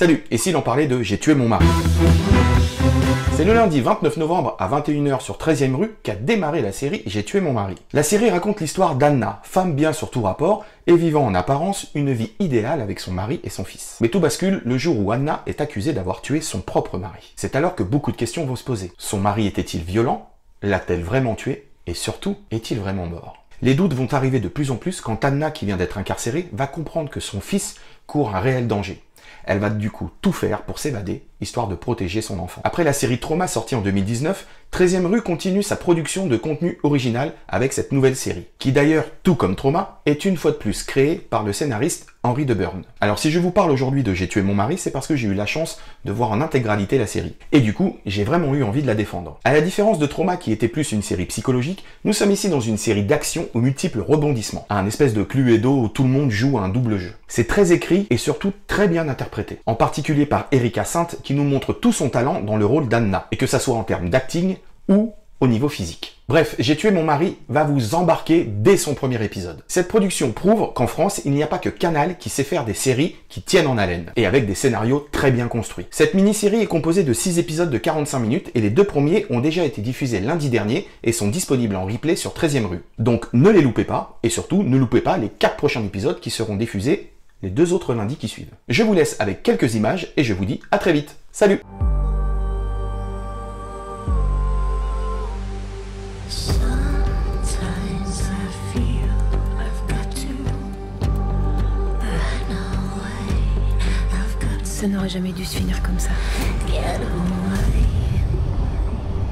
Salut, et si l'on parlait de J'ai tué mon mari? C'est le lundi 29 novembre à 21 h sur 13e rue qu'a démarré la série J'ai tué mon mari. La série raconte l'histoire d'Anna, femme bien sur tout rapport et vivant en apparence une vie idéale avec son mari et son fils. Mais tout bascule le jour où Anna est accusée d'avoir tué son propre mari. C'est alors que beaucoup de questions vont se poser. Son mari était-il violent? L'a-t-elle vraiment tué? Et surtout, est-il vraiment mort? Les doutes vont arriver de plus en plus quand Anna, qui vient d'être incarcérée, va comprendre que son fils court un réel danger. Elle va du coup tout faire pour s'évader, histoire de protéger son enfant. Après la série Trauma sortie en 2019, 13e rue continue sa production de contenu original avec cette nouvelle série, qui d'ailleurs, tout comme Trauma, est une fois de plus créée par le scénariste Henry de Burn. Alors si je vous parle aujourd'hui de J'ai tué mon mari, c'est parce que j'ai eu la chance de voir en intégralité la série. Et du coup, j'ai vraiment eu envie de la défendre. À la différence de Trauma qui était plus une série psychologique, nous sommes ici dans une série d'action aux multiples rebondissements. Un espèce de Cluedo où tout le monde joue à un double jeu. C'est très écrit et surtout très bien interprété. En particulier par Erika Sainte qui nous montre tout son talent dans le rôle d'Anna. Et que ça soit en termes d'acting ou au niveau physique. Bref, J'ai tué mon mari va vous embarquer dès son premier épisode. Cette production prouve qu'en France, il n'y a pas que Canal qui sait faire des séries qui tiennent en haleine, et avec des scénarios très bien construits. Cette mini-série est composée de 6 épisodes de 45 minutes, et les 2 premiers ont déjà été diffusés lundi dernier, et sont disponibles en replay sur 13e rue. Donc ne les loupez pas, et surtout ne loupez pas les 4 prochains épisodes qui seront diffusés les 2 autres lundis qui suivent. Je vous laisse avec quelques images, et je vous dis à très vite. Salut! Ça n'aurait jamais dû se finir comme ça.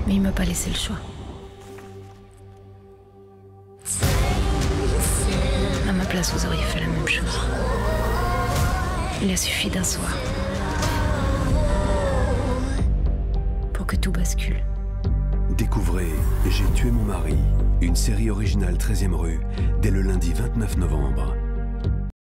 Mais il m'a pas laissé le choix. À ma place, vous auriez fait la même chose. Il a suffi d'un soir pour que tout bascule. Découvrez J'ai tué mon mari, une série originale 13e rue, dès le lundi 29 novembre.